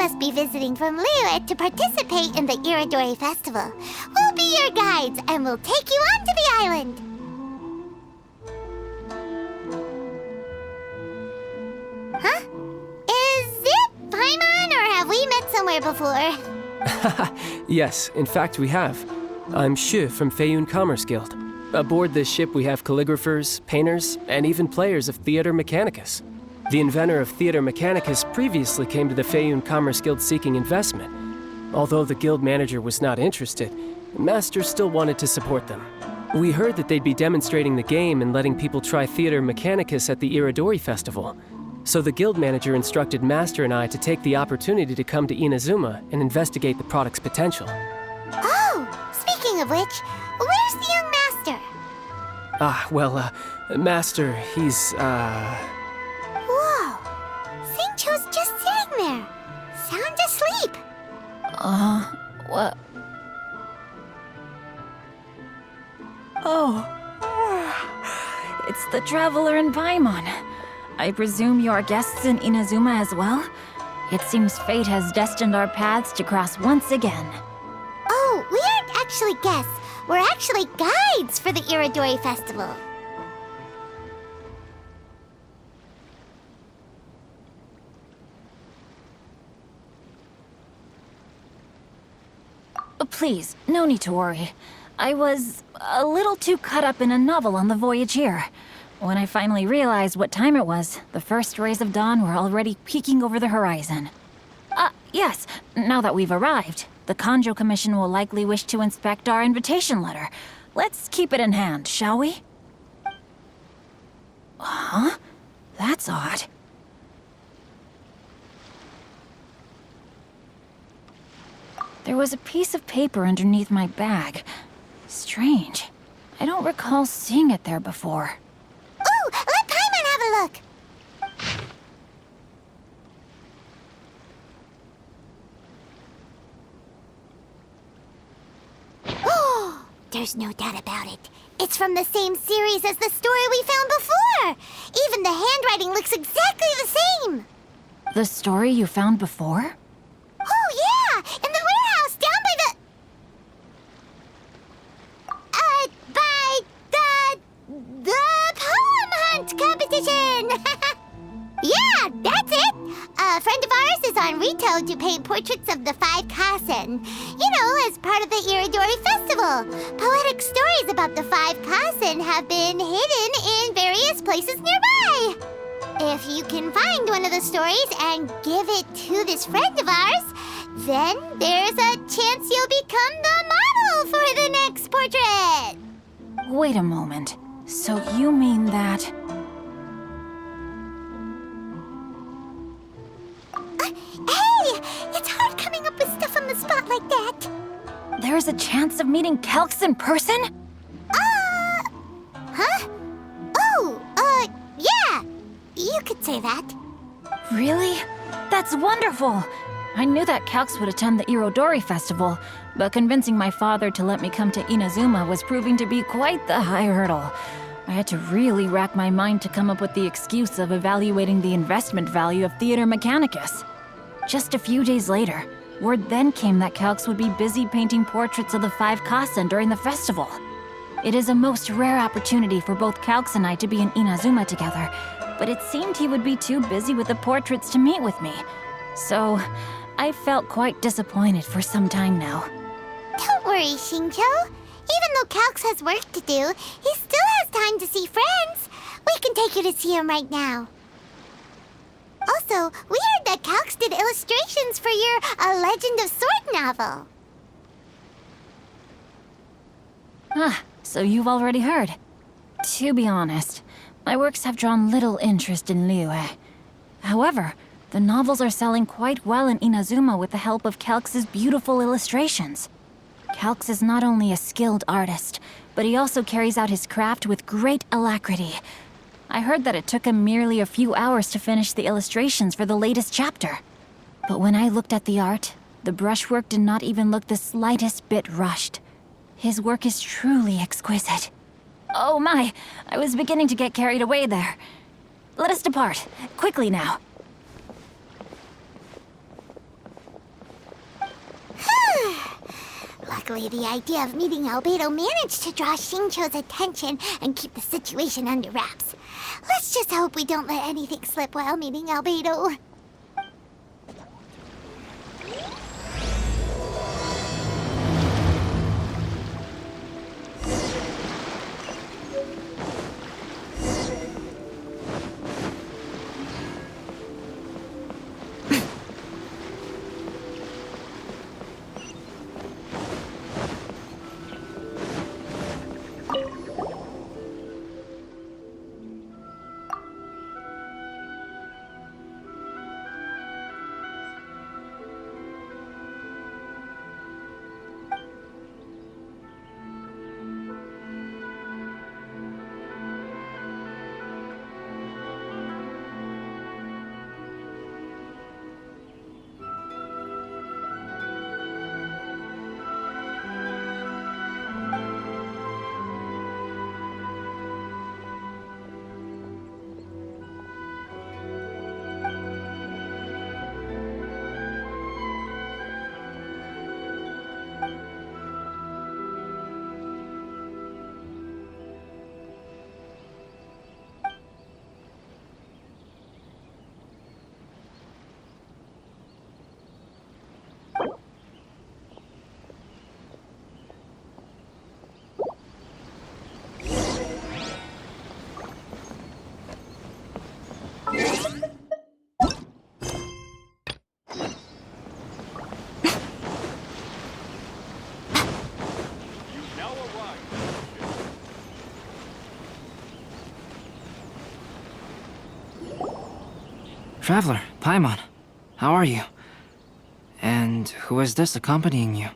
must be visiting from Liyue to participate in the Iridori Festival. We'll be your guides, and we'll take you onto the island. Huh? Is it Paimon, or have we met somewhere before? Yes, in fact we have. I'm Shu from Feiyun Commerce Guild. Aboard this ship we have calligraphers, painters, and even players of Theater Mechanicus. The inventor of Theater Mechanicus previously came to the Feiyun Commerce Guild seeking investment. Although the guild manager was not interested, Master still wanted to support them. We heard that they'd be demonstrating the game and letting people try Theater Mechanicus at the Iridori Festival. So the guild manager instructed Master and I to take the opportunity to come to Inazuma and investigate the product's potential. Oh, speaking of which, where's the young master? Master, he's, Whoa! Xingqiu's just sitting there, sound asleep. What? Oh. It's the Traveler in Paimon. I presume you are guests in Inazuma as well? It seems fate has destined our paths to cross once again. Oh, we aren't actually guests. We're actually guides for the Iridori Festival. Please, no need to worry. I was a little too caught up in a novel on the voyage here. When I finally realized what time it was, the first rays of dawn were already peeking over the horizon. Yes, now that we've arrived, the Kanjo Commission will likely wish to inspect our invitation letter. Let's keep it in hand, shall we? Huh? That's odd. There was a piece of paper underneath my bag. Strange. I don't recall seeing it there before. Ooh, let Paimon have a look! Oh, there's no doubt about it. It's from the same series as the story we found before! Even the handwriting looks exactly the same! The story you found before? Oh, yeah! In the warehouse down by the poem hunt competition! Yeah, that's it! A friend of ours is on Rito to paint portraits of the 5 Kasen. You know, as part of the Iridori Festival. Poetic stories about the 5 Kasen have been hidden in various places nearby. If you can find one of the stories and give it to this friend of ours, then there's a chance you'll become the model for the next portrait! Wait a moment. So you mean that... Hey! It's hard coming up with stuff on the spot like that! There's a chance of meeting Calx in person? Huh? Oh, yeah! You could say that. Really? That's wonderful! I knew that Calx would attend the Irodori Festival, but convincing my father to let me come to Inazuma was proving to be quite the high hurdle. I had to really rack my mind to come up with the excuse of evaluating the investment value of Theater Mechanicus. Just a few days later, word then came that Calx would be busy painting portraits of the 5 Kasen during the festival. It is a most rare opportunity for both Calx and I to be in Inazuma together, but it seemed he would be too busy with the portraits to meet with me. So, I felt quite disappointed for some time now. Don't worry, Xingqiu. Even though Calx has work to do, he still has time to see friends. We can take you to see him right now. Also, we heard that Calx did illustrations for your A Legend of Sword novel. So you've already heard. To be honest, my works have drawn little interest in Liyue. However, the novels are selling quite well in Inazuma with the help of Calx's beautiful illustrations. Calx is not only a skilled artist, but he also carries out his craft with great alacrity. I heard that it took him merely a few hours to finish the illustrations for the latest chapter. But when I looked at the art, the brushwork did not even look the slightest bit rushed. His work is truly exquisite. Oh my, I was beginning to get carried away there. Let us depart, quickly now. Luckily, the idea of meeting Albedo managed to draw Xingqiu's attention and keep the situation under wraps. Let's just hope we don't let anything slip while meeting Albedo. Traveler, Paimon, how are you? And who is this accompanying you?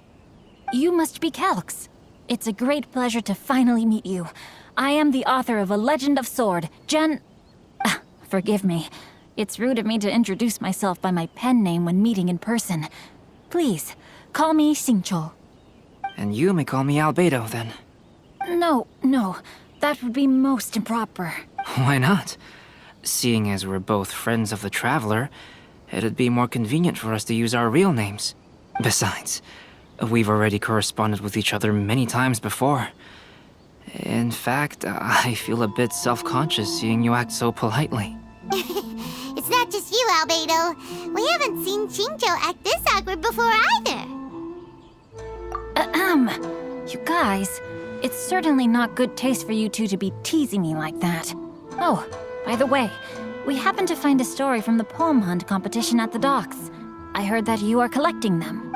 You must be Calx. It's a great pleasure to finally meet you. I am the author of A Legend of Sword, forgive me. It's rude of me to introduce myself by my pen name when meeting in person. Please, call me Xingqiu. And you may call me Albedo, then. No, that would be most improper. Why not? Seeing as we're both friends of the Traveler, it'd be more convenient for us to use our real names. Besides, we've already corresponded with each other many times before. In fact, I feel a bit self-conscious seeing you act so politely. It's not just you, Albedo. We haven't seen Xingqiu act this awkward before either. You guys, it's certainly not good taste for you two to be teasing me like that. Oh, by the way, we happened to find a story from the poem hunt competition at the docks. I heard that you are collecting them.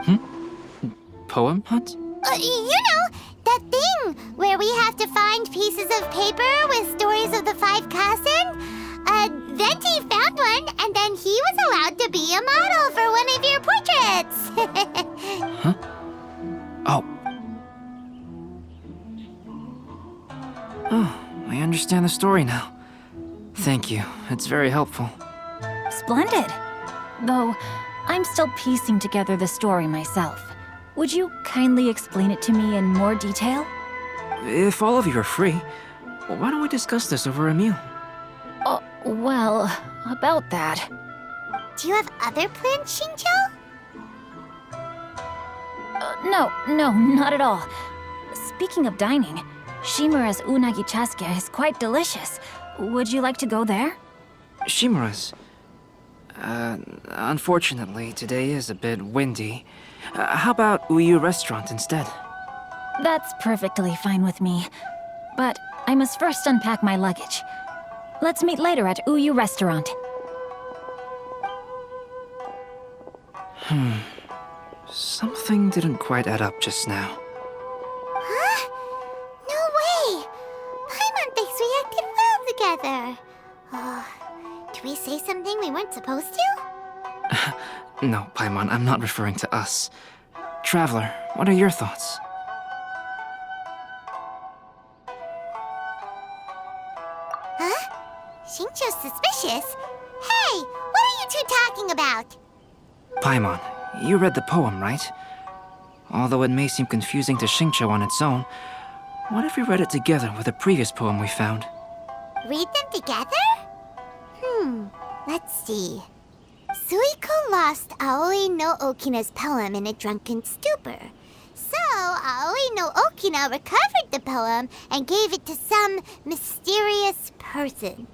Poem hunt? You know, that thing where we have to find pieces of paper with stories of the 5 Kasen? Venti found one, and then he was allowed to be a model for one of your portraits. Huh? Oh. Oh, I understand the story now. Thank you. It's very helpful. Splendid. Though, I'm still piecing together the story myself. Would you kindly explain it to me in more detail? If all of you are free, why don't we discuss this over a meal? Well, about that. Do you have other plans, Xingqiu? No, not at all. Speaking of dining, Shimura's unagi chasuke is quite delicious. Would you like to go there? Shimura's. Unfortunately, today is a bit windy. How about Uyu Restaurant instead? That's perfectly fine with me. But I must first unpack my luggage. Let's meet later at Uyu Restaurant. Something didn't quite add up just now. Huh? No way! Paimon thinks we acted well together. Did we say something we weren't supposed to? No, Paimon, I'm not referring to us. Traveler, what are your thoughts? Huh? Xingqiu's suspicious? Hey, what are you two talking about? Paimon, you read the poem, right? Although it may seem confusing to Xingqiu on its own, what if we read it together with a previous poem we found? Read them together? Let's see. Suiko lost Aoi no Okina's poem in a drunken stupor. So, Aoi no Okina recovered the poem and gave it to some mysterious person.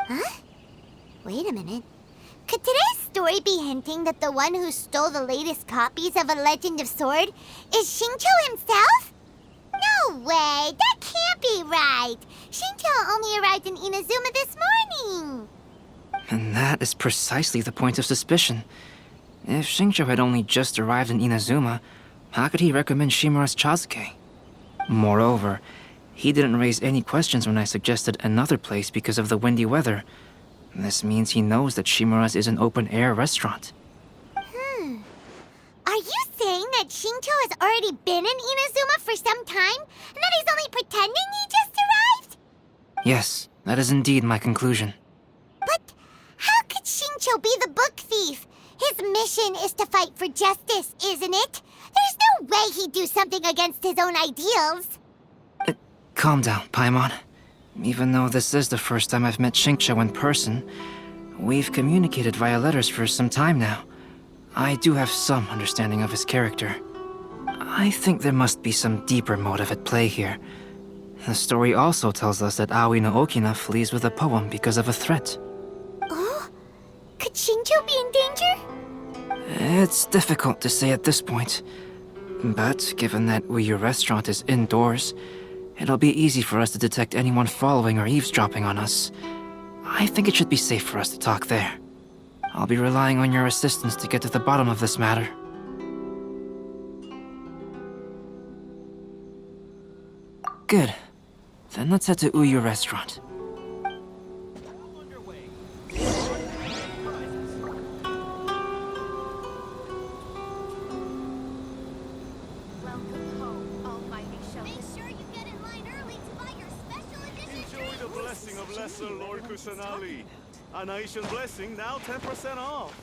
Huh? Wait a minute. Could today's story be hinting that the one who stole the latest copies of A Legend of Sword is Shincho himself? No way! That can't be right! Shincho only arrived in Inazuma this morning! And that is precisely the point of suspicion. If Shincho had only just arrived in Inazuma, how could he recommend Shimura's Chazuke? Moreover, he didn't raise any questions when I suggested another place because of the windy weather. This means he knows that Shimura's is an open-air restaurant. Are you saying that Shincho has already been in Inazuma for some time, and that he's only pretending he just arrived? Yes, that is indeed my conclusion. But how could Shincho be the book thief? His mission is to fight for justice, isn't it? There's no way he'd do something against his own ideals. Calm down, Paimon. Even though this is the first time I've met Shincho in person, we've communicated via letters for some time now. I do have some understanding of his character. I think there must be some deeper motive at play here. The story also tells us that Aoi no Okina flees with a poem because of a threat. Oh? Could Shincho be in danger? It's difficult to say at this point. But given that Uyu Restaurant is indoors, it'll be easy for us to detect anyone following or eavesdropping on us. I think it should be safe for us to talk there. I'll be relying on your assistance to get to the bottom of this matter. Good. Then let's head to Uyu Restaurant. Enjoy the blessing of Lesser Lord Kusanali. A Naishan blessing now 10% off.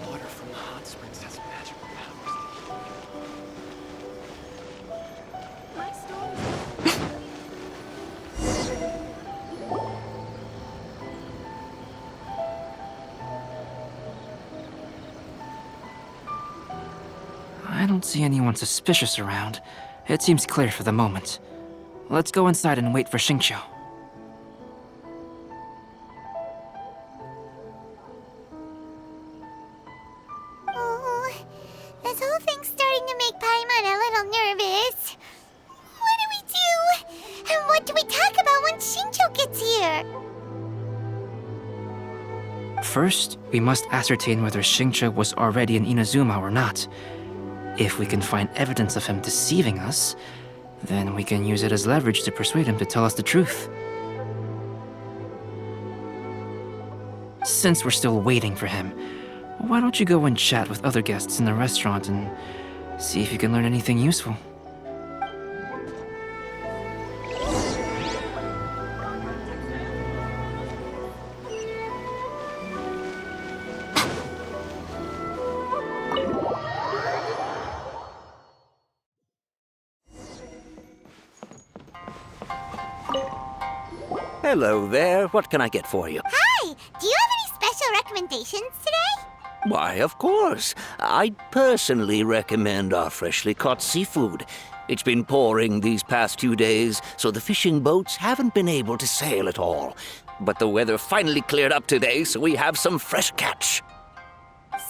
Water from the hot springs has magical powers. I don't see anyone suspicious around. It seems clear for the moment. Let's go inside and wait for Shincho. Oh, this whole thing's starting to make Paimon a little nervous. What do we do? And what do we talk about when Shincho gets here? First, we must ascertain whether Shincho was already in Inazuma or not. If we can find evidence of him deceiving us, then we can use it as leverage to persuade him to tell us the truth. Since we're still waiting for him, why don't you go and chat with other guests in the restaurant and see if you can learn anything useful? Hello there. What can I get for you? Hi, do you have any special recommendations today? Why, of course. I'd personally recommend our freshly caught seafood. It's been pouring these past 2 days, so the fishing boats haven't been able to sail at all. But the weather finally cleared up today, so we have some fresh catch.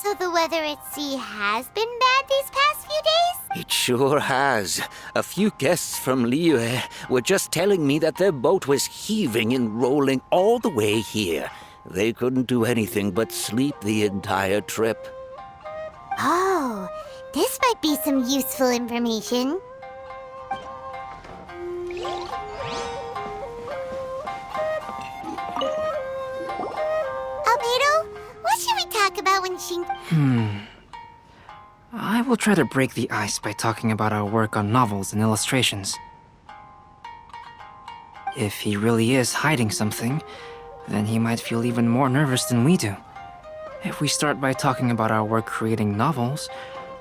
So the weather at sea has been bad these past few days? It sure has. A few guests from Liyue were just telling me that their boat was heaving and rolling all the way here. They couldn't do anything but sleep the entire trip. Oh, this might be some useful information. Albedo, what should we talk about when Shin... I will try to break the ice by talking about our work on novels and illustrations. If he really is hiding something, then he might feel even more nervous than we do. If we start by talking about our work creating novels,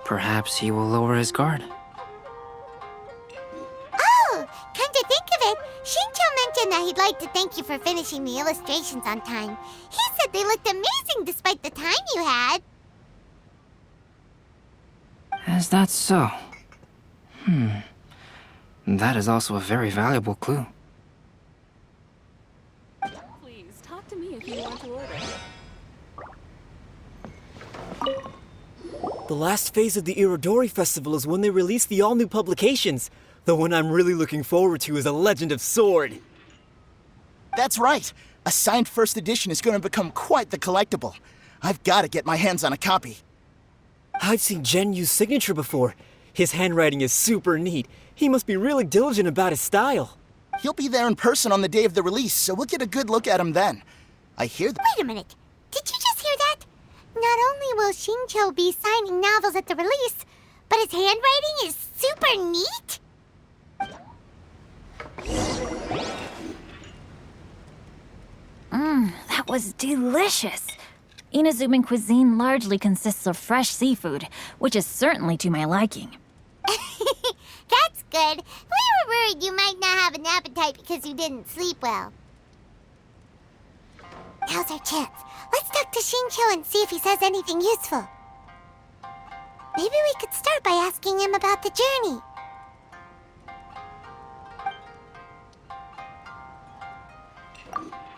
perhaps he will lower his guard. Oh, come to think of it, Shincho mentioned that he'd like to thank you for finishing the illustrations on time. He said they looked amazing despite the time you had. Is that so? That is also a very valuable clue. Please, talk to me if you want to order. The last phase of the Irodori Festival is when they release the all-new publications. The one I'm really looking forward to is A Legend of Sword. That's right. A signed first edition is going to become quite the collectible. I've got to get my hands on a copy. I've seen Genyu's signature before. His handwriting is super neat. He must be really diligent about his style. He'll be there in person on the day of the release, so we'll get a good look at him then. I hear that. Wait a minute. Did you just hear that? Not only will Shincho be signing novels at the release, but his handwriting is super neat? That was delicious. Inazuman cuisine largely consists of fresh seafood, which is certainly to my liking. That's good. We were worried you might not have an appetite because you didn't sleep well. Now's our chance. Let's talk to Shincho and see if he says anything useful. Maybe we could start by asking him about the journey.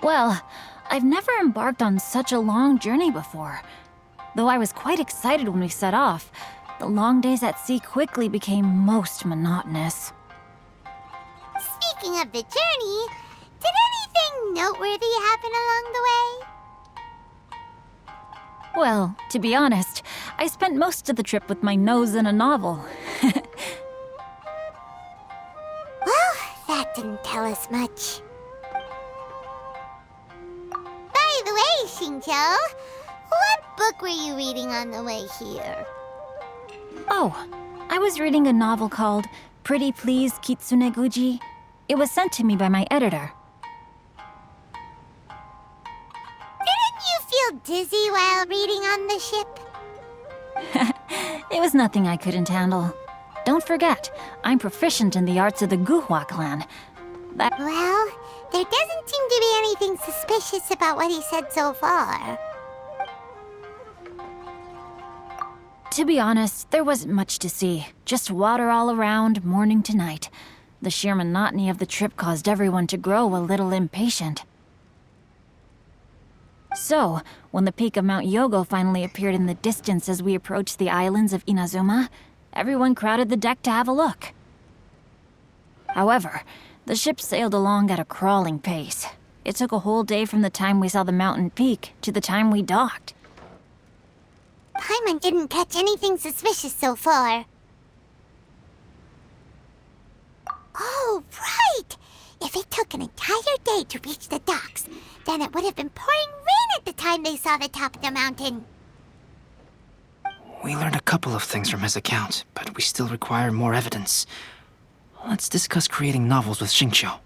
Well, I've never embarked on such a long journey before. Though I was quite excited when we set off, the long days at sea quickly became most monotonous. Speaking of the journey, did anything noteworthy happen along the way? Well, to be honest, I spent most of the trip with my nose in a novel. Well, that didn't tell us much. By the way, Shincho, what book were you reading on the way here? Oh, I was reading a novel called Pretty Please Kitsune Guji. It was sent to me by my editor. Didn't you feel dizzy while reading on the ship? It was nothing I couldn't handle. Don't forget, I'm proficient in the arts of the Guhua clan. Well, there doesn't seem to be anything suspicious about what he said so far. To be honest, there wasn't much to see. Just water all around, morning to night. The sheer monotony of the trip caused everyone to grow a little impatient. So, when the peak of Mount Yogo finally appeared in the distance as we approached the islands of Inazuma, everyone crowded the deck to have a look. However, the ship sailed along at a crawling pace. It took a whole day from the time we saw the mountain peak to the time we docked. Paimon didn't catch anything suspicious so far. Oh, right! If it took an entire day to reach the docks, then it would have been pouring rain at the time they saw the top of the mountain. We learned a couple of things from his account, but we still require more evidence. Let's discuss creating novels with Shincho.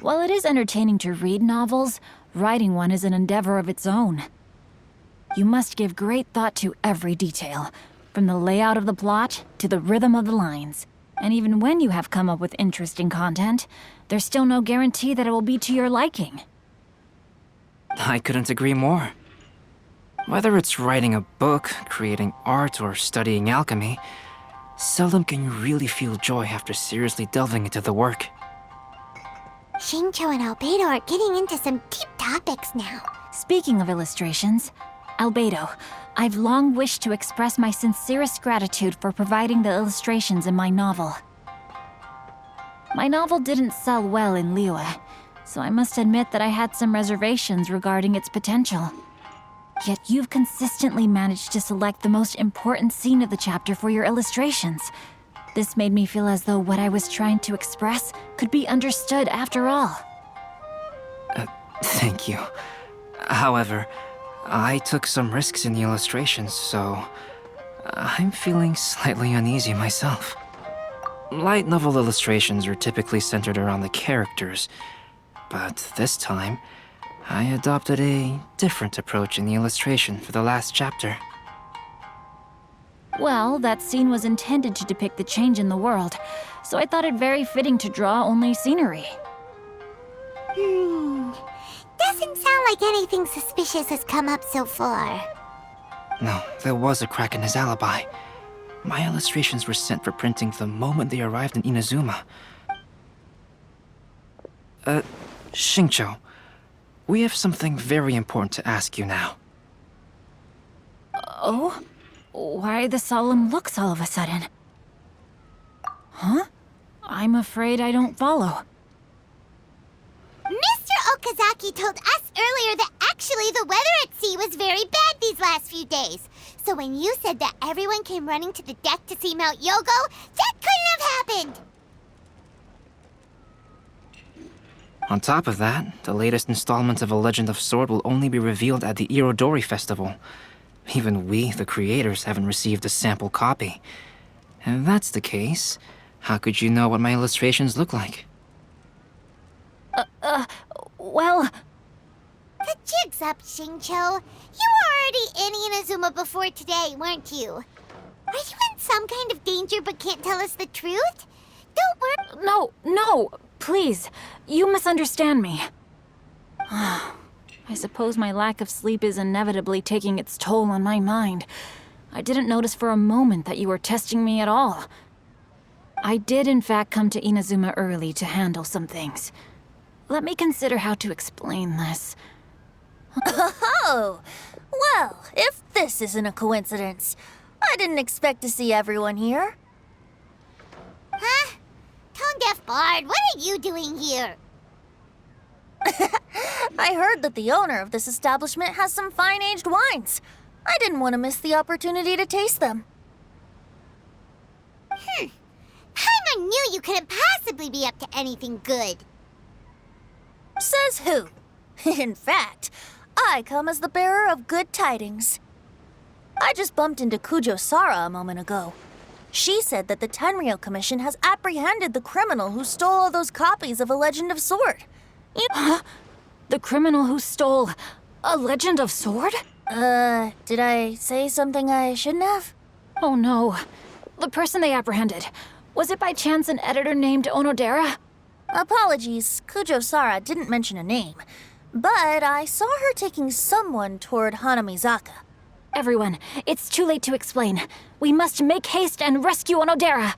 While it is entertaining to read novels, writing one is an endeavor of its own. You must give great thought to every detail, from the layout of the plot to the rhythm of the lines. And even when you have come up with interesting content, there's still no guarantee that it will be to your liking. I couldn't agree more. Whether it's writing a book, creating art, or studying alchemy, seldom can you really feel joy after seriously delving into the work. Shincho and Albedo are getting into some deep topics now. Speaking of illustrations, Albedo, I've long wished to express my sincerest gratitude for providing the illustrations in my novel. My novel didn't sell well in Liyue, so I must admit that I had some reservations regarding its potential. Yet you've consistently managed to select the most important scene of the chapter for your illustrations. This made me feel as though what I was trying to express could be understood after all. Thank you. However, I took some risks in the illustrations, so I'm feeling slightly uneasy myself. Light novel illustrations are typically centered around the characters, but this time, I adopted a different approach in the illustration for the last chapter. Well, that scene was intended to depict the change in the world, so I thought it very fitting to draw only scenery. Doesn't sound like anything suspicious has come up so far. No, there was a crack in his alibi. My illustrations were sent for printing the moment they arrived in Inazuma. Xingqiu, we have something very important to ask you now. Oh? Why the solemn looks all of a sudden? Huh? I'm afraid I don't follow. Mr. Okazaki told us earlier that actually the weather at sea was very bad these last few days. So when you said that everyone came running to the deck to see Mount Yogo, that couldn't have happened! On top of that, the latest installment of A Legend of Sword will only be revealed at the Irodori Festival. Even we, the creators, haven't received a sample copy. If that's the case, how could you know what my illustrations look like? Well... The jig's up, Xingqiu. You were already in Inazuma before today, weren't you? Are you in some kind of danger but can't tell us the truth? Don't worry. No, please. You misunderstand me. I suppose my lack of sleep is inevitably taking its toll on my mind. I didn't notice for a moment that you were testing me at all. I did in fact come to Inazuma early to handle some things. Let me consider how to explain this. Oh, well, if this isn't a coincidence, I didn't expect to see everyone here. Huh? Tone-deaf bard, what are you doing here? I heard that the owner of this establishment has some fine-aged wines. I didn't want to miss the opportunity to taste them. Paimon knew you couldn't possibly be up to anything good. Says who? In fact, I come as the bearer of good tidings. I just bumped into Kujo Sara a moment ago. She said that the Tenryou Commission has apprehended the criminal who stole all those copies of A Legend of Sword. Huh? The criminal who stole A Legend of Sword? Did I say something I shouldn't have? Oh no. The person they apprehended. Was it by chance an editor named Onodera? Apologies, Kujo Sara didn't mention a name. But I saw her taking someone toward Hanamizaka. Everyone, it's too late to explain. We must make haste and rescue Onodera.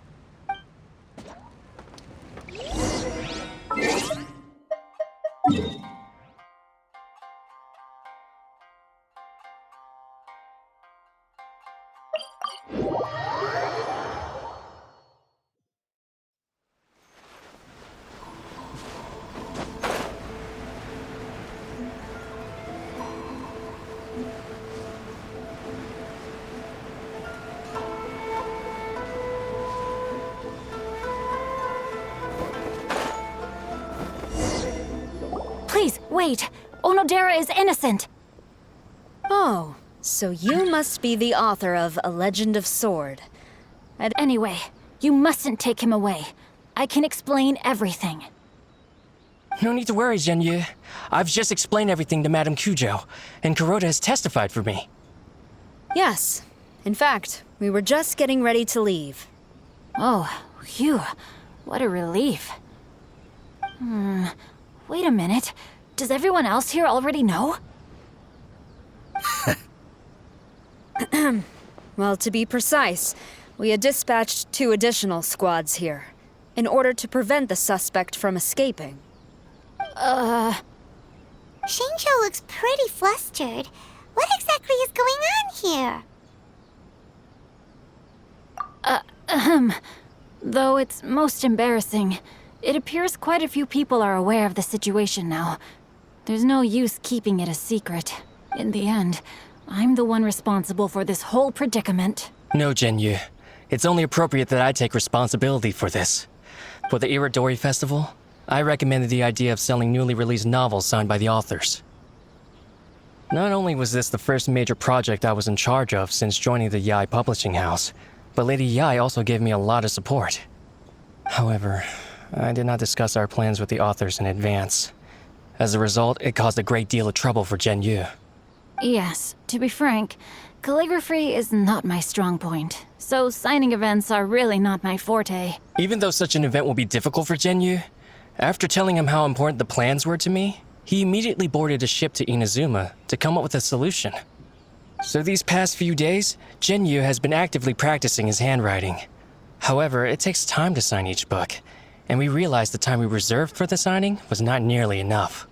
Please, wait. Onodera is innocent. Oh, so you must be the author of A Legend of Sword. Anyway, you mustn't take him away. I can explain everything. No need to worry, Zhenyu. I've just explained everything to Madame Kujo, and Kuroda has testified for me. Yes. In fact, we were just getting ready to leave. Oh, phew. What a relief. Wait a minute. Does everyone else here already know? Well, to be precise, we had dispatched 2 additional squads here, in order to prevent the suspect from escaping. Xingqiu looks pretty flustered. What exactly is going on here? Though it's most embarrassing, it appears quite a few people are aware of the situation now. There's no use keeping it a secret. In the end, I'm the one responsible for this whole predicament. No, Zhenyu. It's only appropriate that I take responsibility for this. For the Irodori Festival, I recommended the idea of selling newly released novels signed by the authors. Not only was this the first major project I was in charge of since joining the Yai publishing house, but Lady Yai also gave me a lot of support. However, I did not discuss our plans with the authors in advance. As a result, it caused a great deal of trouble for Gen Yu. Yes, to be frank, calligraphy is not my strong point, so signing events are really not my forte. Even though such an event will be difficult for Gen Yu, after telling him how important the plans were to me, he immediately boarded a ship to Inazuma to come up with a solution. So these past few days, Gen Yu has been actively practicing his handwriting. However, it takes time to sign each book, and we realized the time we reserved for the signing was not nearly enough.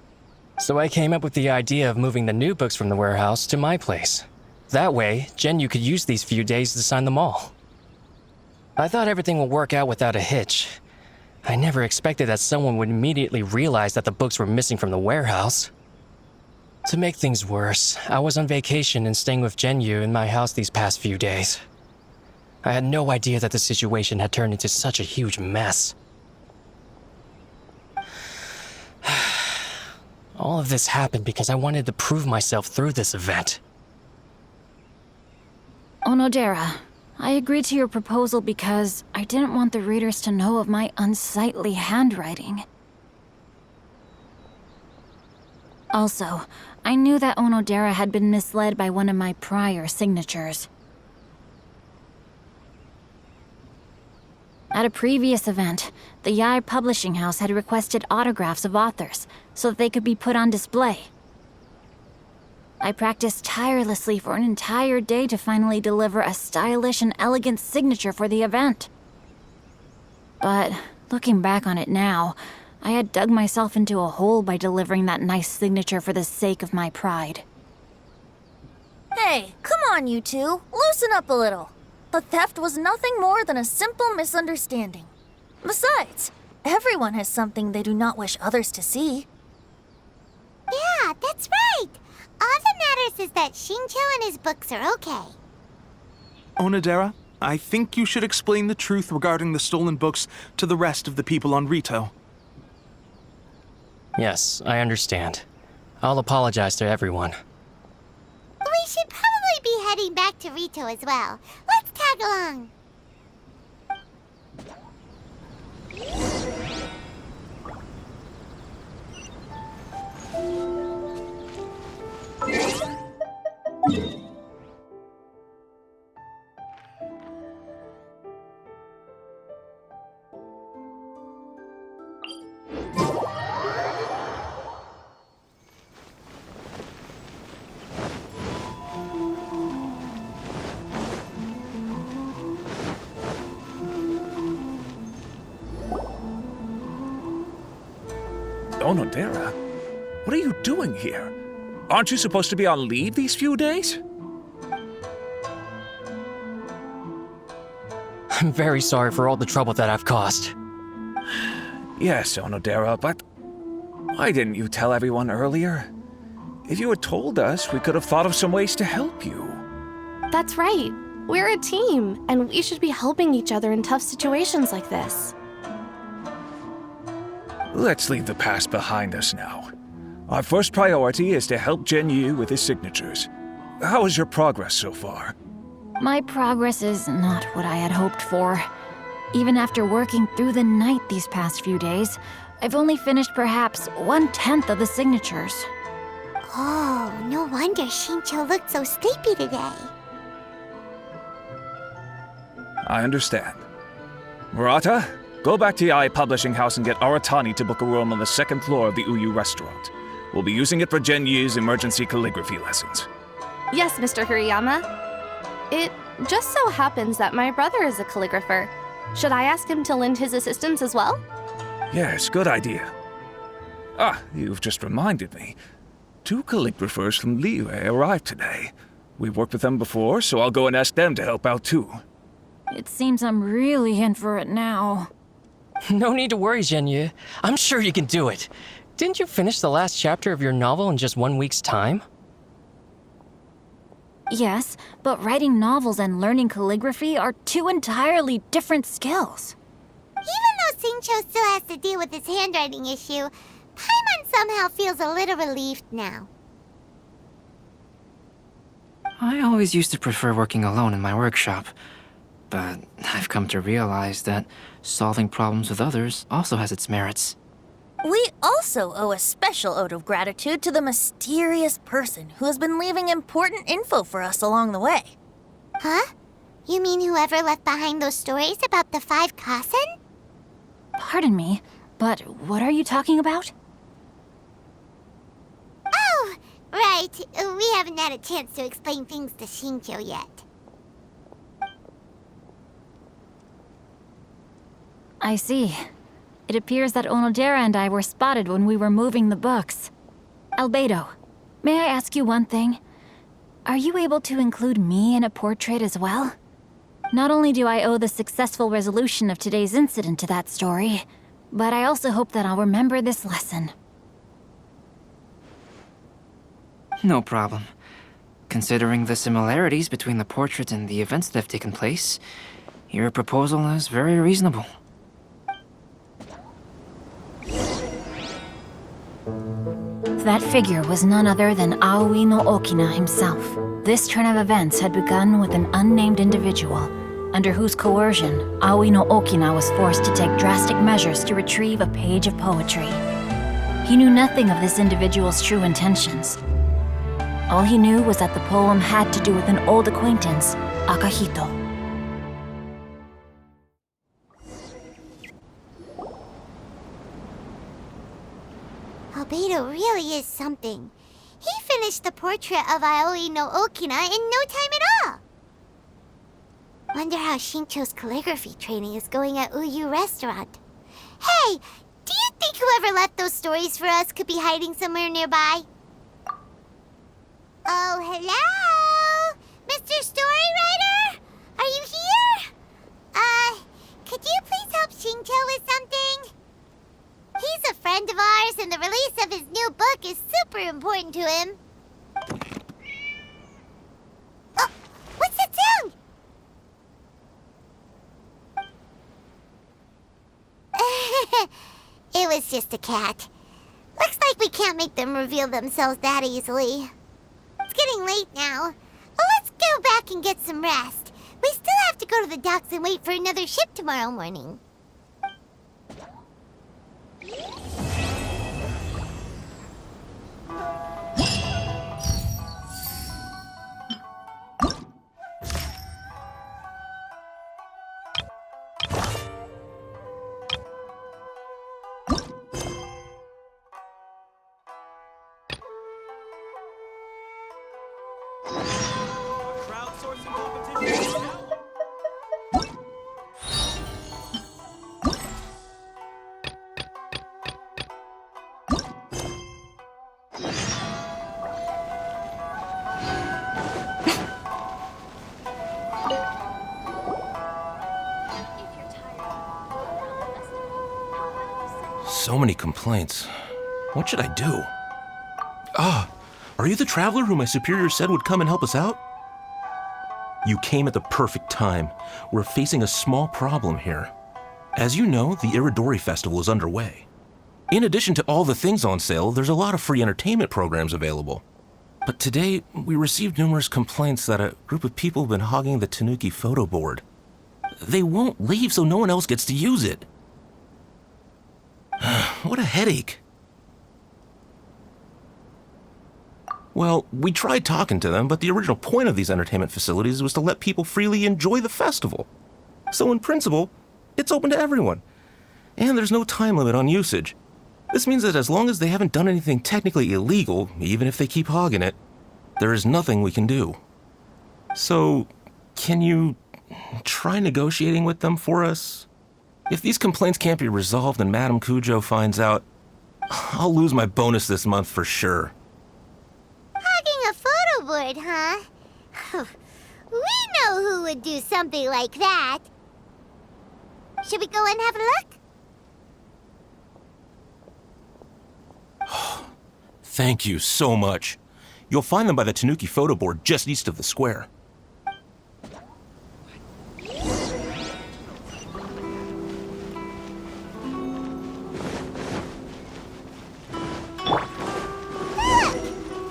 So I came up with the idea of moving the new books from the warehouse to my place. That way, Gen Yu could use these few days to sign them all. I thought everything would work out without a hitch. I never expected that someone would immediately realize that the books were missing from the warehouse. To make things worse, I was on vacation and staying with Gen Yu in my house these past few days. I had no idea that the situation had turned into such a huge mess. All of this happened because I wanted to prove myself through this event. Onodera, I agreed to your proposal because I didn't want the readers to know of my unsightly handwriting. Also, I knew that Onodera had been misled by one of my prior signatures. At a previous event, the Yai publishing house had requested autographs of authors so that they could be put on display. I practiced tirelessly for an entire day to finally deliver a stylish and elegant signature for the event. But looking back on it now, I had dug myself into a hole by delivering that nice signature for the sake of my pride. Hey, come on, you two. Loosen up a little. The theft was nothing more than a simple misunderstanding. Besides, everyone has something they do not wish others to see. Yeah, that's right. All that matters is that Shincho and his books are okay. Onodera, I think you should explain the truth regarding the stolen books to the rest of the people on Rito. Yes, I understand. I'll apologize to everyone. We should probably be heading back to Rito as well. Let's tag along. Onodera, what are you doing here? Aren't you supposed to be on leave these few days? I'm very sorry for all the trouble that I've caused. Yes, Onodera, but why didn't you tell everyone earlier? If you had told us, we could have thought of some ways to help you. That's right. We're a team, and we should be helping each other in tough situations like this. Let's leave the past behind us now. Our first priority is to help Gen Yu with his signatures. How is your progress so far? My progress is not what I had hoped for. Even after working through the night these past few days, I've only finished perhaps 1/10 of the signatures. Oh, no wonder Shincho looked so sleepy today. I understand. Murata, go back to Yai Publishing House and get Aratani to book a room on the second floor of the Uyu restaurant. We'll be using it for Gen Yu's emergency calligraphy lessons. Yes, Mr. Hirayama. It just so happens that my brother is a calligrapher. Should I ask him to lend his assistance as well? Yes, good idea. Ah, you've just reminded me. 2 calligraphers from Liyue arrived today. We've worked with them before, so I'll go and ask them to help out too. It seems I'm really in for it now. No need to worry, Genyu. I'm sure you can do it. Didn't you finish the last chapter of your novel in just 1 week's time? Yes, but writing novels and learning calligraphy are 2 entirely different skills. Even though Shincho still has to deal with his handwriting issue, Paimon somehow feels a little relieved now. I always used to prefer working alone in my workshop, but I've come to realize that solving problems with others also has its merits. We also owe a special ode of gratitude to the mysterious person who has been leaving important info for us along the way. Huh? You mean whoever left behind those stories about the 5 Kasen? Pardon me, but what are you talking about? Oh, right. We haven't had a chance to explain things to Shincho yet. I see. It appears that Onodera and I were spotted when we were moving the books. Albedo, may I ask you one thing? Are you able to include me in a portrait as well? Not only do I owe the successful resolution of today's incident to that story, but I also hope that I'll remember this lesson. No problem. Considering the similarities between the portrait and the events that have taken place, your proposal is very reasonable. That figure was none other than Aoi no Okina himself. This turn of events had begun with an unnamed individual, under whose coercion, Aoi no Okina was forced to take drastic measures to retrieve a page of poetry. He knew nothing of this individual's true intentions. All he knew was that the poem had to do with an old acquaintance, Akahito. Albedo really is something. He finished the portrait of Aoi no Okina in no time at all. Wonder how Shincho's calligraphy training is going at Uyu Restaurant. Hey, do you think whoever left those stories for us could be hiding somewhere nearby? Oh, hello? Mr. Storywriter? Are you here? Could you please help Shincho with something? He's a friend of ours, and the release of his new book is super important to him. Oh, what's that sound? It was just a cat. Looks like we can't make them reveal themselves that easily. It's getting late now. Well, let's go back and get some rest. We still have to go to the docks and wait for another ship tomorrow morning. Crowdsourcing competition now. So many complaints. What should I do? Ah, are you the traveler who my superior said would come and help us out? You came at the perfect time. We're facing a small problem here. As you know, the Irodori Festival is underway. In addition to all the things on sale, there's a lot of free entertainment programs available. But today, we received numerous complaints that a group of people have been hogging the Tanuki photo board. They won't leave so no one else gets to use it. What a headache. Well, we tried talking to them, but the original point of these entertainment facilities was to let people freely enjoy the festival. So in principle, it's open to everyone. And there's no time limit on usage. This means that as long as they haven't done anything technically illegal, even if they keep hogging it, there is nothing we can do. So, can you try negotiating with them for us? If these complaints can't be resolved and Madame Kujo finds out, I'll lose my bonus this month for sure. Hogging a photo board, huh? We know who would do something like that. Should we go and have a look? Thank you so much. You'll find them by the Tanuki photo board just east of the square.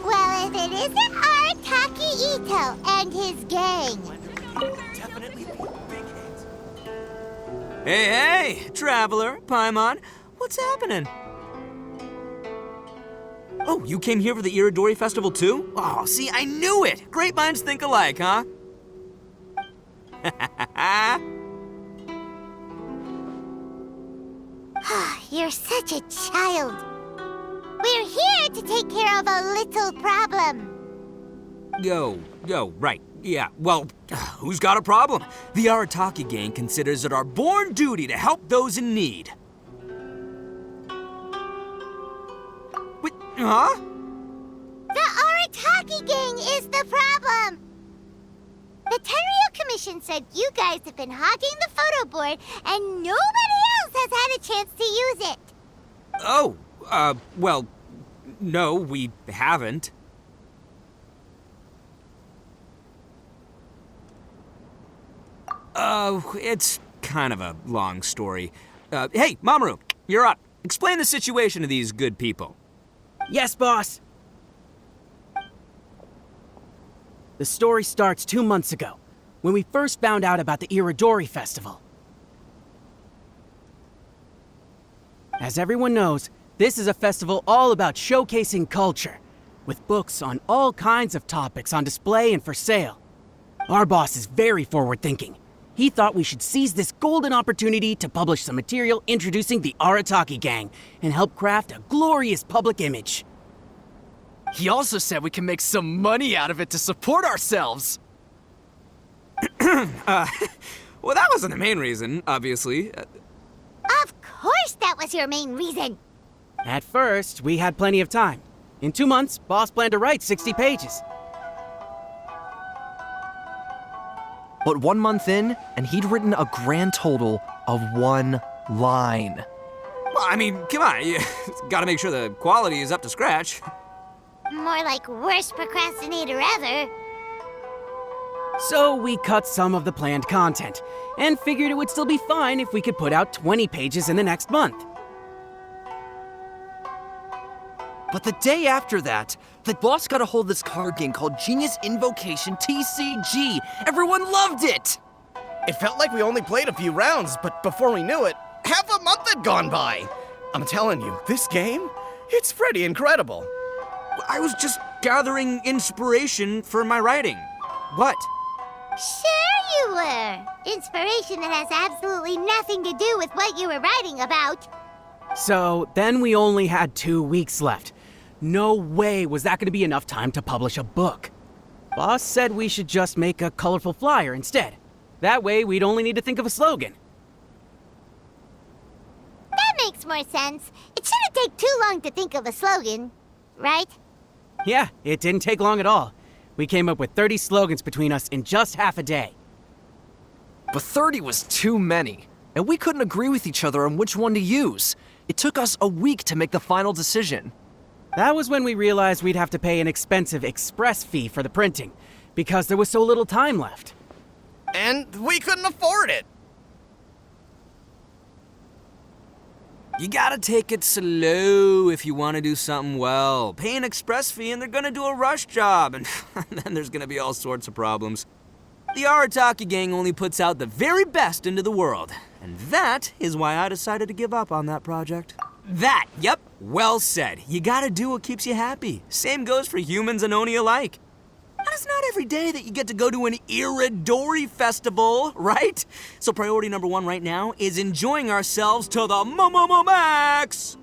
Well, if it isn't our Taki Ito, Hey, Traveler, Paimon, what's happening? Oh, you came here for the Irodori Festival too? Oh, see, I knew it! Great minds think alike, huh? You're such a child. We're here to take care of a little problem. Yo, right. Yeah, well, who's got a problem? The Arataki gang considers it our born duty to help those in need. Wait, huh? The Arataki gang is the problem. The Tenryo Commission said you guys have been hogging the photo board and nobody else has had a chance to use it. Oh, well, no, we haven't. It's kind of a long story. Hey, Mamoru, you're up. Explain the situation to these good people. Yes, boss. The story starts 2 months ago, when we first found out about the Irodori Festival. As everyone knows, this is a festival all about showcasing culture, with books on all kinds of topics on display and for sale. Our boss is very forward-thinking. He thought we should seize this golden opportunity to publish some material introducing the Arataki gang and help craft a glorious public image. He also said we can make some money out of it to support ourselves. Well, that wasn't the main reason, obviously. Of course that was your main reason. At first, we had plenty of time. In 2 months, boss planned to write 60 pages. But 1 month in, and he'd written a grand total of 1 line. Well, I mean, come on, you gotta make sure the quality is up to scratch. More like worst procrastinator ever. So we cut some of the planned content, and figured it would still be fine if we could put out 20 pages in the next month. But the day after that, the boss got a hold of this card game called Genius Invocation TCG. Everyone loved it! It felt like we only played a few rounds, but before we knew it, half a month had gone by. I'm telling you, this game, it's pretty incredible. I was just gathering inspiration for my writing. What? Sure you were. Inspiration that has absolutely nothing to do with what you were writing about. So then we only had 2 weeks left. No way was that going to be enough time to publish a book. Boss said we should just make a colorful flyer instead. That way we'd only need to think of a slogan. That makes more sense. It shouldn't take too long to think of a slogan, right? Yeah, it didn't take long at all. We came up with 30 slogans between us in just half a day. But 30 was too many, and we couldn't agree with each other on which one to use. It took us a week to make the final decision. That was when we realized we'd have to pay an expensive express fee for the printing, because there was so little time left. And we couldn't afford it. You gotta take it slow if you want to do something well. Pay an express fee and they're gonna do a rush job, and then there's gonna be all sorts of problems. The Arataki gang only puts out the very best into the world, and that is why I decided to give up on that project. That, yep, well said. You gotta do what keeps you happy. Same goes for humans and Oni alike. And it's not every day that you get to go to an Irodori festival, right? So priority number 1 right now is enjoying ourselves to the max!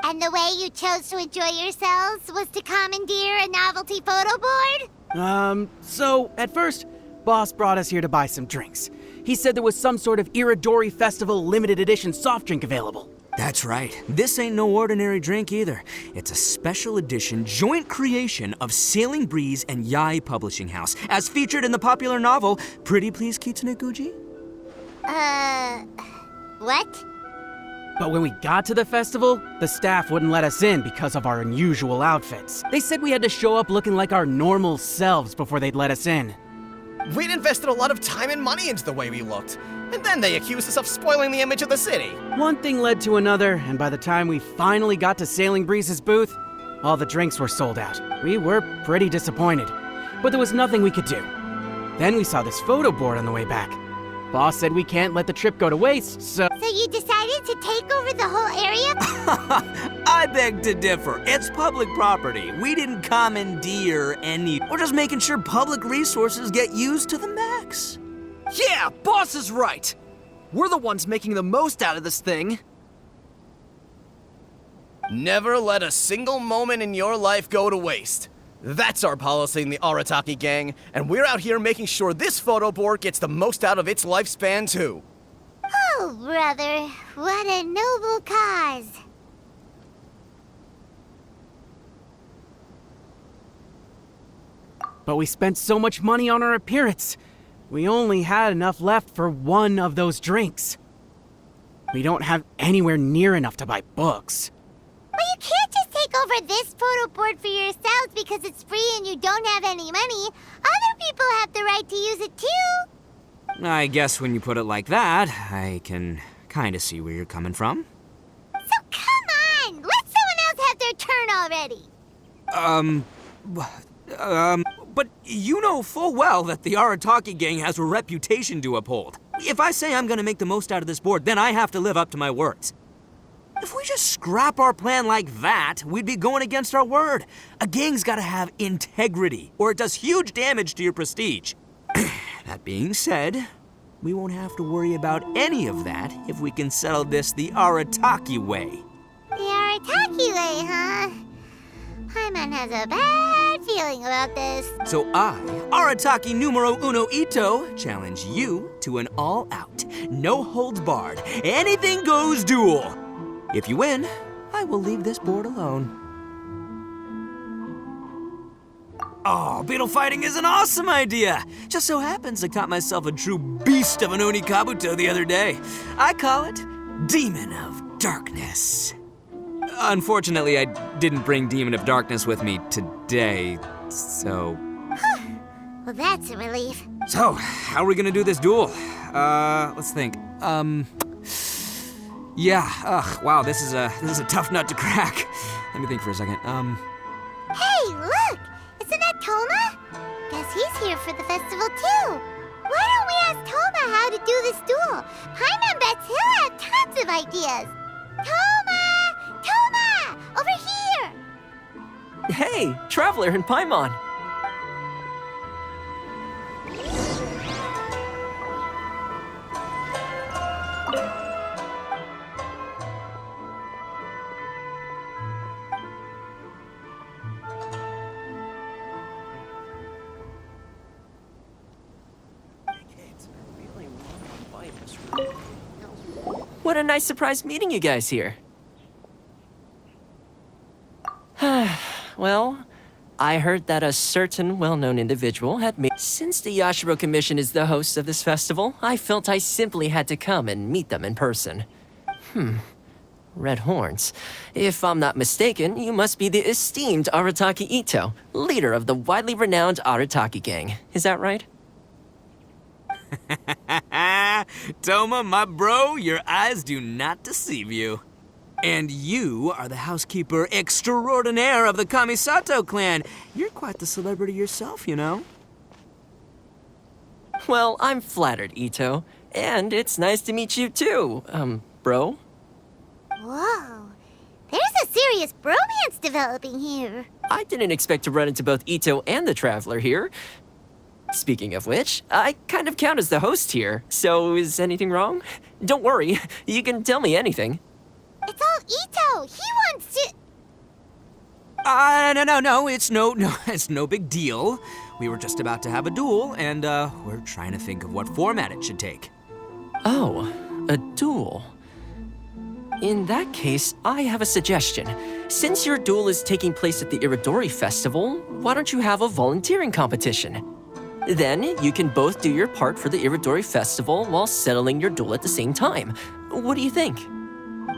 And the way you chose to enjoy yourselves was to commandeer a novelty photo board? So at first, boss brought us here to buy some drinks. He said there was some sort of Irodori Festival limited edition soft drink available. That's right. This ain't no ordinary drink either. It's a special edition joint creation of Sailing Breeze and Yai Publishing House, as featured in the popular novel Pretty Please Kitsune Guji. What? But when we got to the festival, the staff wouldn't let us in because of our unusual outfits. They said we had to show up looking like our normal selves before they'd let us in. We'd invested a lot of time and money into the way we looked, and then they accused us of spoiling the image of the city. One thing led to another, and by the time we finally got to Sailing Breeze's booth, all the drinks were sold out. We were pretty disappointed, but there was nothing we could do. Then we saw this photo board on the way back. Boss said we can't let the trip go to waste, so... So you decided to take over the whole area? I beg to differ. It's public property. We didn't commandeer any. We're just making sure public resources get used to the max. Yeah, boss is right. We're the ones making the most out of this thing. Never let a single moment in your life go to waste. That's our policy in the Arataki gang, and we're out here making sure this photo board gets the most out of its lifespan, too. Oh, brother, what a noble cause. But we spent so much money on our appearance. We only had enough left for one of those drinks. We don't have anywhere near enough to buy books. Well, you can't just take over this photo board for yourselves because it's free and you don't have any money. Other people have the right to use it too. I guess when you put it like that, I can kind of see where you're coming from. So come on, let someone else have their turn already. But you know full well that the Arataki gang has a reputation to uphold. If I say I'm gonna make the most out of this board, then I have to live up to my words. If we just scrap our plan like that, we'd be going against our word. A gang's gotta have integrity, or it does huge damage to your prestige. That being said, we won't have to worry about any of that if we can settle this the Arataki way. The Arataki way, huh? Paimon has a bad feeling about this. So I, Arataki numero uno Ito, challenge you to an all-out, no-holds-barred, anything-goes duel. If you win, I will leave this board alone. Oh, beetle fighting is an awesome idea! Just so happens I caught myself a true beast of an Oni Kabuto the other day. I call it Demon of Darkness. Unfortunately, I didn't bring Demon of Darkness with me today, so... Well, that's a relief. So, how are we gonna do this duel? Let's think. Yeah, wow, this is a tough nut to crack. Let me think for a second. Hey, look! Isn't that Toma? Guess he's here for the festival too. Why don't we ask Toma how to do this duel? Paimon bets he'll have tons of ideas. Toma! Toma! Over here! Hey, Traveler and Paimon. What a nice surprise meeting you guys here. Well, I heard that a certain well-known individual had made... Since the Yashiro Commission is the host of this festival, I felt I simply had to come and meet them in person. Red horns. If I'm not mistaken, you must be the esteemed Arataki Ito, leader of the widely renowned Arataki gang. Is that right? Toma, my bro, your eyes do not deceive you. And you are the housekeeper extraordinaire of the Kamisato clan. You're quite the celebrity yourself, you know. Well, I'm flattered, Ito. And it's nice to meet you too, bro. Whoa. There's a serious bromance developing here. I didn't expect to run into both Ito and the Traveler here. Speaking of which, I kind of count as the host here, so is anything wrong? Don't worry, you can tell me anything. It's all Ito. He wants to... No, it's no big deal. We were just about to have a duel, and, we're trying to think of what format it should take. Oh, a duel. In that case, I have a suggestion. Since your duel is taking place at the Irodori Festival, why don't you have a volunteering competition? Then you can both do your part for the Irodori Festival while settling your duel at the same time. What do you think?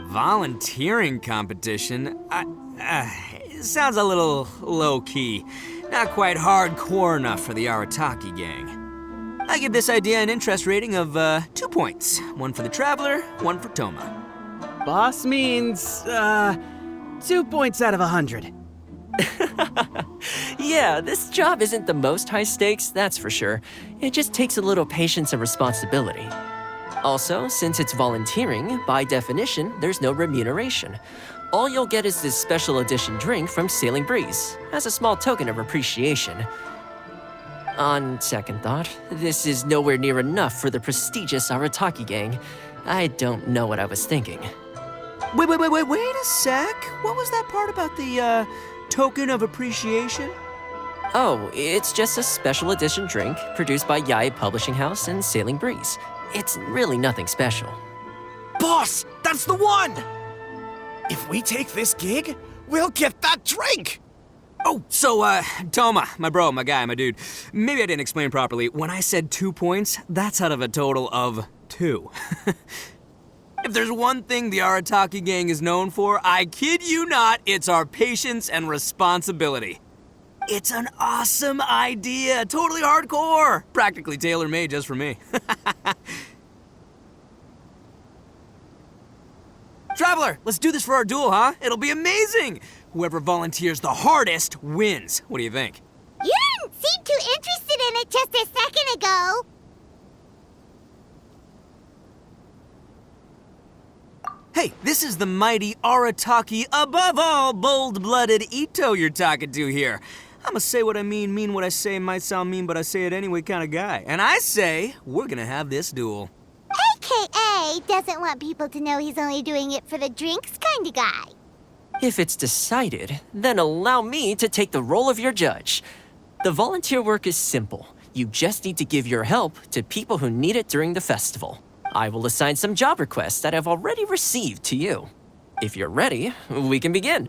Volunteering competition? It sounds a little low-key. Not quite hardcore enough for the Arataki gang. I give this idea an interest rating of 2 points. One for the Traveler, one for Toma. Boss means, 2 points out of 100. Yeah, this job isn't the most high stakes, that's for sure. It just takes a little patience and responsibility. Also, since it's volunteering, by definition, there's no remuneration. All you'll get is this special edition drink from Sailing Breeze, as a small token of appreciation. On second thought, this is nowhere near enough for the prestigious Arataki gang. I don't know what I was thinking. Wait a sec. What was that part about the, token of appreciation? Oh, it's just a special edition drink produced by Yae Publishing House and Sailing Breeze. It's really nothing special. Boss, that's the one! If we take this gig, we'll get that drink! Oh, so, Toma, my bro, my guy, my dude. Maybe I didn't explain properly. When I said 2 points, that's out of a total of 2. If there's one thing the Arataki gang is known for, I kid you not, it's our patience and responsibility. It's an awesome idea, totally hardcore, practically tailor-made just for me. Traveler, let's do this for our duel, huh? It'll be amazing! Whoever volunteers the hardest wins. What do you think? You didn't seem too interested in it just a second ago. Hey, this is the mighty Arataki, above all bold-blooded Ito you're talking to here. I'ma say what I mean what I say, might sound mean, but I say it anyway kind of guy. And I say, we're gonna have this duel. AKA doesn't want people to know he's only doing it for the drinks kind of guy. If it's decided, then allow me to take the role of your judge. The volunteer work is simple. You just need to give your help to people who need it during the festival. I will assign some job requests that I've already received to you. If you're ready, we can begin.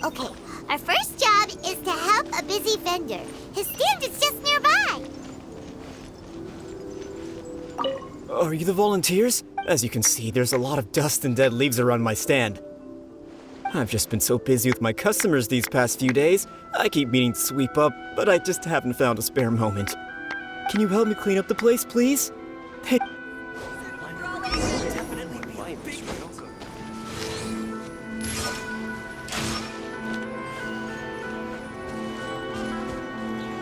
Okay, our first job is to help a busy vendor. His stand is just nearby. Are you the volunteers? As you can see, there's a lot of dust and dead leaves around my stand. I've just been so busy with my customers these past few days. I keep meaning to sweep up, but I just haven't found a spare moment. Can you help me clean up the place, please? Hey.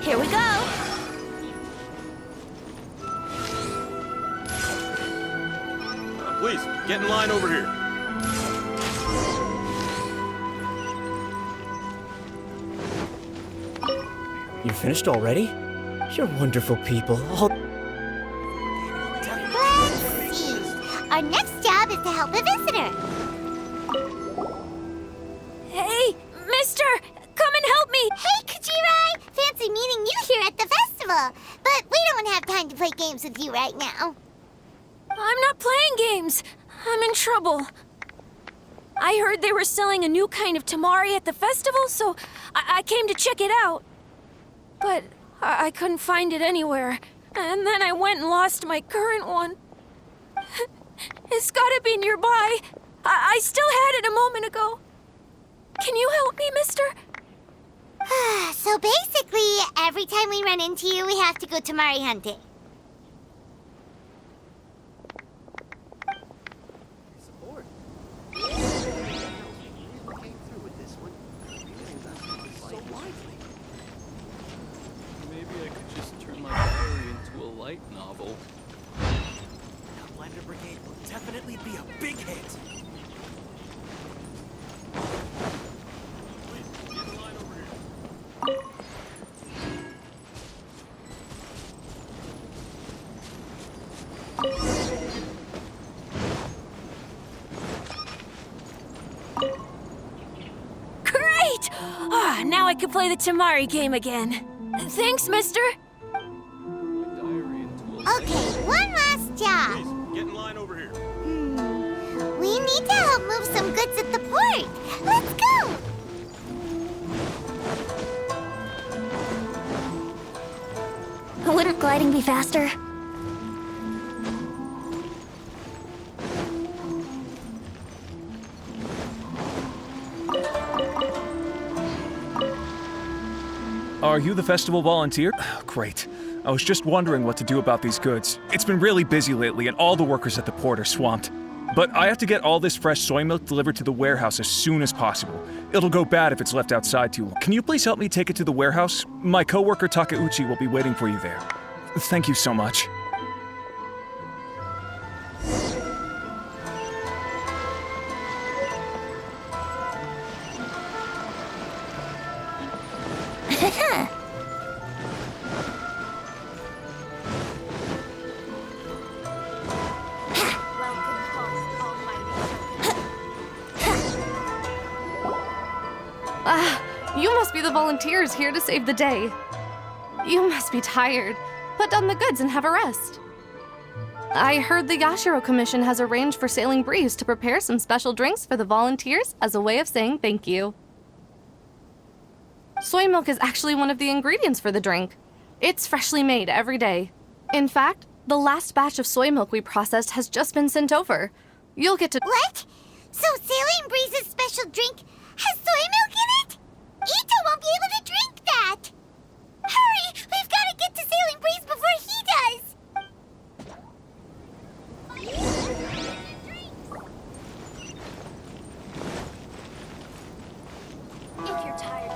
Here we go. Please, get in line over here. You're finished already? You're wonderful people. Let's see. Our next job is to help a visitor. Hey, mister, come and help me. Hey, Kajirai. Fancy meeting you here at the festival. But we don't have time to play games with you right now. I'm not playing games. I'm in trouble. I heard they were selling a new kind of tamari at the festival, so I came to check it out. But I couldn't find it anywhere. And then I went and lost my current one. It's gotta be nearby. I still had it a moment ago. Can you help me, mister? So basically, every time we run into you, we have to go tamari hunting. Maybe I could just turn my diary into a light novel. The Blender Brigade will definitely be a big hit. Great! Now I can play the tamari game again. Thanks, mister. Okay, one last job. Please, get in line over here. We need to help move some goods at the port. Let's go! Wouldn't gliding be faster? Are you the festival volunteer? Great. I was just wondering what to do about these goods. It's been really busy lately, and all the workers at the port are swamped. But I have to get all this fresh soy milk delivered to the warehouse as soon as possible. It'll go bad if it's left outside too long. Can you please help me take it to the warehouse? My coworker Takeuchi will be waiting for you there. Thank you so much. You must be the volunteers here to save the day. You must be tired. Put down the goods and have a rest. I heard the Yashiro Commission has arranged for Sailing Breeze to prepare some special drinks for the volunteers as a way of saying thank you. Soy milk is actually one of the ingredients for the drink. It's freshly made every day. In fact, the last batch of soy milk we processed has just been sent over. You'll get to— What? So Sailing Breeze's special drink has soy milk in it? Ito won't be able to drink that! Hurry! We've got to get to Sailing Breeze before he does! If you're tired,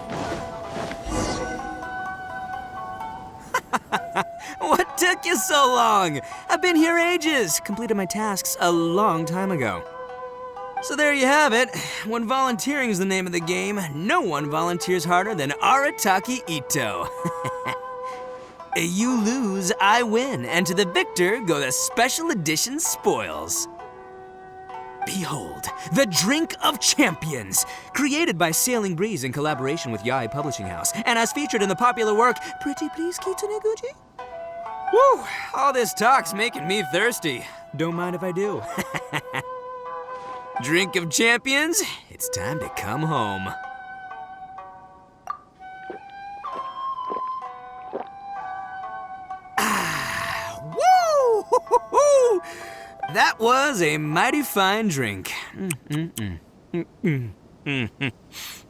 What took you so long? I've been here ages. Completed my tasks a long time ago. So there you have it. When volunteering is the name of the game, no one volunteers harder than Arataki Ito. You lose, I win, and to the victor go the special edition spoils. Behold, the Drink of Champions, created by Sailing Breeze in collaboration with Yae Publishing House, and as featured in the popular work, Pretty Please Kitsune Guji? Woo! All this talk's making me thirsty. Don't mind if I do. Drink of Champions, it's time to come home. Woo! That was a mighty fine drink.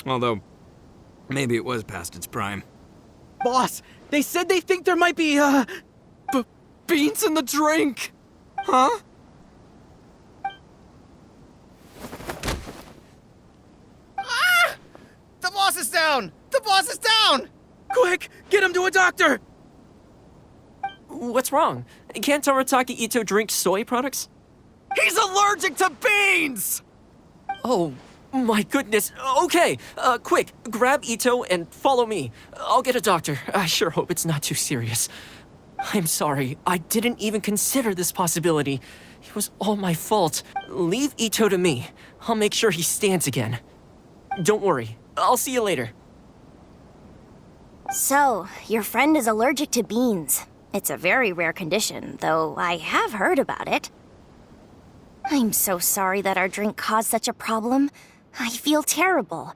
Although, maybe it was past its prime. Boss, they said they think there might be, beans in the drink. Huh? The boss is down! The boss is down! Quick, get him to a doctor! What's wrong? Can't Arataki Ito drink soy products? He's allergic to beans! Oh, my goodness. Okay, quick, grab Ito and follow me. I'll get a doctor. I sure hope it's not too serious. I'm sorry, I didn't even consider this possibility. It was all my fault. Leave Ito to me. I'll make sure he stands again. Don't worry, I'll see you later. So, your friend is allergic to beans. It's a very rare condition, though I have heard about it. I'm so sorry that our drink caused such a problem. I feel terrible.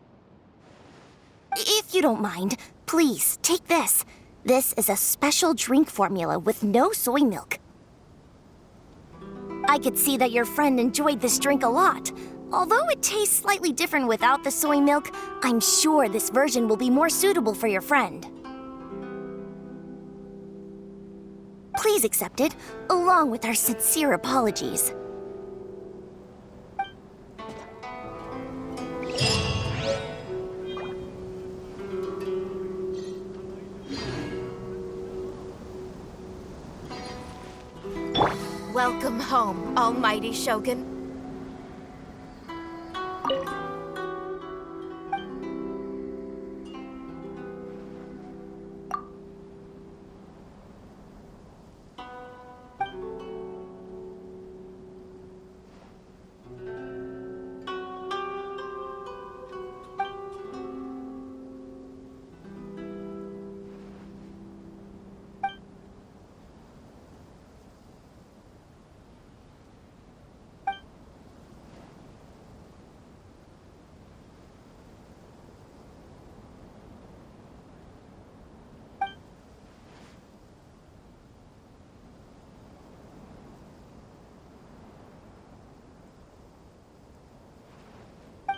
If you don't mind, please, take this. This is a special drink formula with no soy milk. I could see that your friend enjoyed this drink a lot. Although it tastes slightly different without the soy milk, I'm sure this version will be more suitable for your friend. Please accept it, along with our sincere apologies. Welcome home, Almighty Shogun.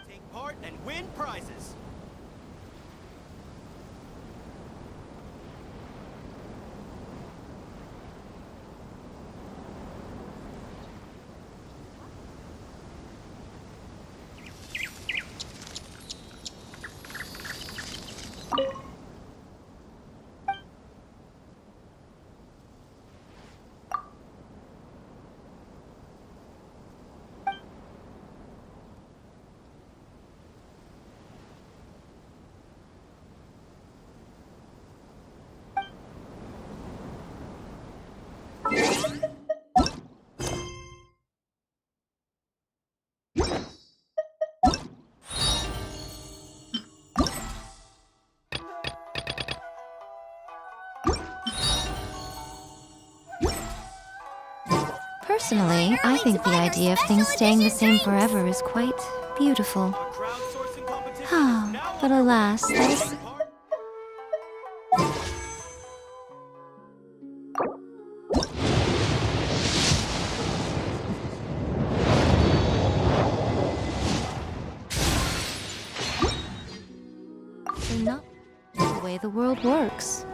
Take part and win prizes. Personally, I think the idea of things staying the same forever is quite beautiful. But alas, that is... not the way the world works.